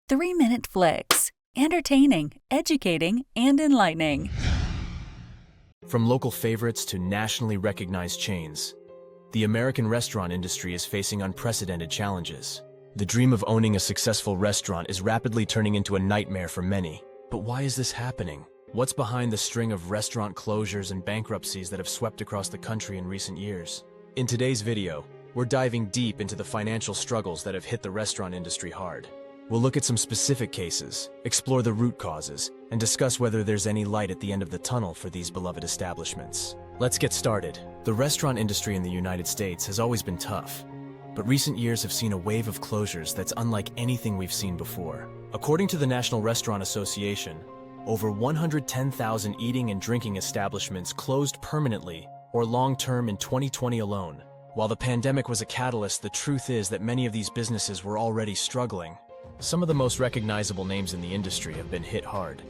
3-Minute Flicks. Entertaining, educating, and enlightening. From local favorites to nationally recognized chains, the American restaurant industry is facing unprecedented challenges. The dream of owning a successful restaurant is rapidly turning into a nightmare for many. But why is this happening? What's behind the string of restaurant closures and bankruptcies that have swept across the country in recent years? In today's video, we're diving deep into the financial struggles that have hit the restaurant industry hard. We'll look at some specific cases, explore the root causes, and discuss whether there's any light at the end of the tunnel for these beloved establishments. Let's get started. The restaurant industry in the United States has always been tough, but recent years have seen a wave of closures that's unlike anything we've seen before. According to the National Restaurant Association, over 110,000 eating and drinking establishments closed permanently or long-term in 2020 alone. While the pandemic was a catalyst, the truth is that many of these businesses were already struggling. Some of the most recognizable names in the industry have been hit hard.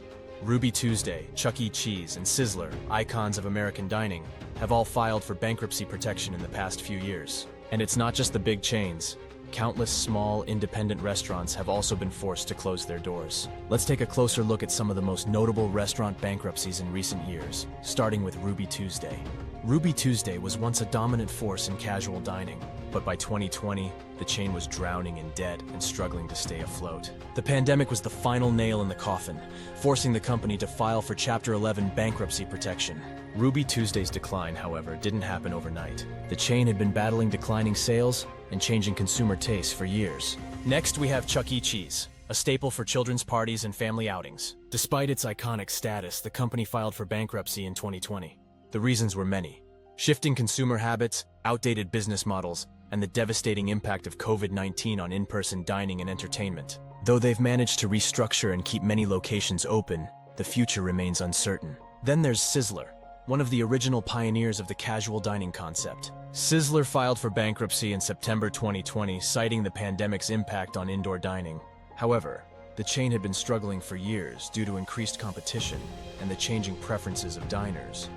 Ruby Tuesday, Chuck E. Cheese, and Sizzler, icons of American dining, have all filed for bankruptcy protection in the past few years. And it's not just the big chains. Countless small, independent restaurants have also been forced to close their doors. Let's take a closer look at some of the most notable restaurant bankruptcies in recent years, starting with Ruby Tuesday. Ruby Tuesday was once a dominant force in casual dining, but by 2020, the chain was drowning in debt and struggling to stay afloat. The pandemic was the final nail in the coffin, forcing the company to file for Chapter 11 bankruptcy protection. Ruby Tuesday's decline, however, didn't happen overnight. The chain had been battling declining sales and changing consumer tastes for years. Next, we have Chuck E. Cheese, a staple for children's parties and family outings. Despite its iconic status, the company filed for bankruptcy in 2020. The reasons were many: shifting consumer habits, outdated business models, and the devastating impact of COVID-19 on in-person dining and entertainment. Though they've managed to restructure and keep many locations open, the future remains uncertain. Then there's Sizzler, one of the original pioneers of the casual dining concept. Sizzler filed for bankruptcy in September 2020, citing the pandemic's impact on indoor dining. However, the chain had been struggling for years due to increased competition and the changing preferences of diners,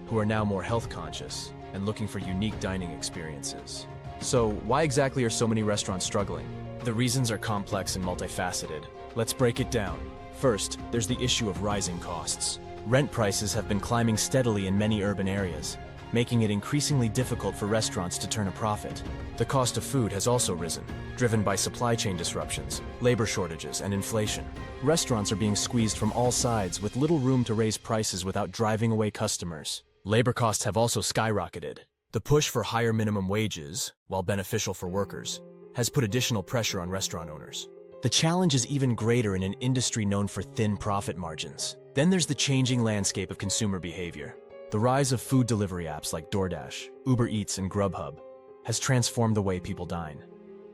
who are now more health conscious and looking for unique dining experiences. So, why exactly are so many restaurants struggling? The reasons are complex and multifaceted. Let's break it down. First, there's the issue of rising costs. Rent prices have been climbing steadily in many urban areas, making it increasingly difficult for restaurants to turn a profit. The cost of food has also risen, driven by supply chain disruptions, labor shortages, and inflation. Restaurants are being squeezed from all sides with little room to raise prices without driving away customers. Labor costs have also skyrocketed. The push for higher minimum wages, while beneficial for workers, has put additional pressure on restaurant owners. The challenge is even greater in an industry known for thin profit margins. Then there's the changing landscape of consumer behavior. The rise of food delivery apps like DoorDash, Uber Eats, and Grubhub has transformed the way people dine.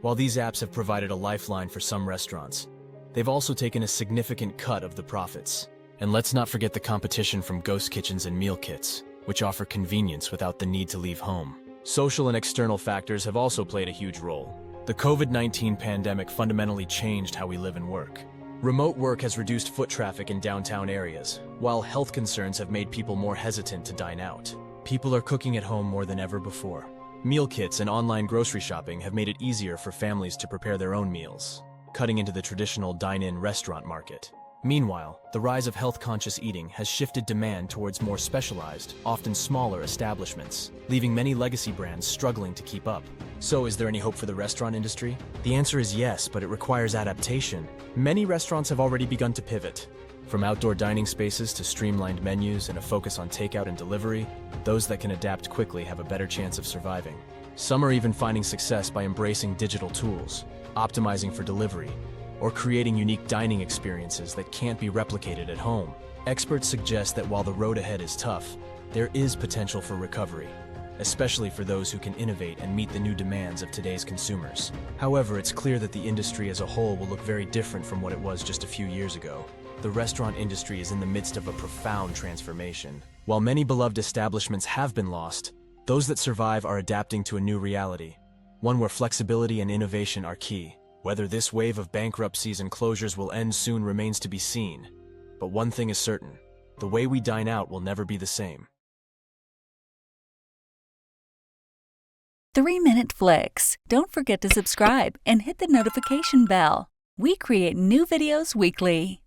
While these apps have provided a lifeline for some restaurants, they've also taken a significant cut of the profits. And let's not forget the competition from ghost kitchens and meal kits, which offer convenience without the need to leave home. Social and external factors have also played a huge role. The COVID-19 pandemic fundamentally changed how we live and work. Remote work has reduced foot traffic in downtown areas, while health concerns have made people more hesitant to dine out. People are cooking at home more than ever before. Meal kits and online grocery shopping have made it easier for families to prepare their own meals, cutting into the traditional dine-in restaurant market. Meanwhile, the rise of health-conscious eating has shifted demand towards more specialized, often smaller establishments, leaving many legacy brands struggling to keep up. So, is there any hope for the restaurant industry? The answer is yes, but it requires adaptation. Many restaurants have already begun to pivot. From outdoor dining spaces to streamlined menus and a focus on takeout and delivery, those that can adapt quickly have a better chance of surviving. Some are even finding success by embracing digital tools, optimizing for delivery, or creating unique dining experiences that can't be replicated at home. Experts suggest that while the road ahead is tough, there is potential for recovery, especially for those who can innovate and meet the new demands of today's consumers. However, it's clear that the industry as a whole will look very different from what it was just a few years ago. The restaurant industry is in the midst of a profound transformation. While many beloved establishments have been lost, those that survive are adapting to a new reality, one where flexibility and innovation are key. Whether this wave of bankruptcies and closures will end soon remains to be seen. But one thing is certain: the way we dine out will never be the same. 3-Minute Flicks. Don't forget to subscribe and hit the notification bell. We create new videos weekly.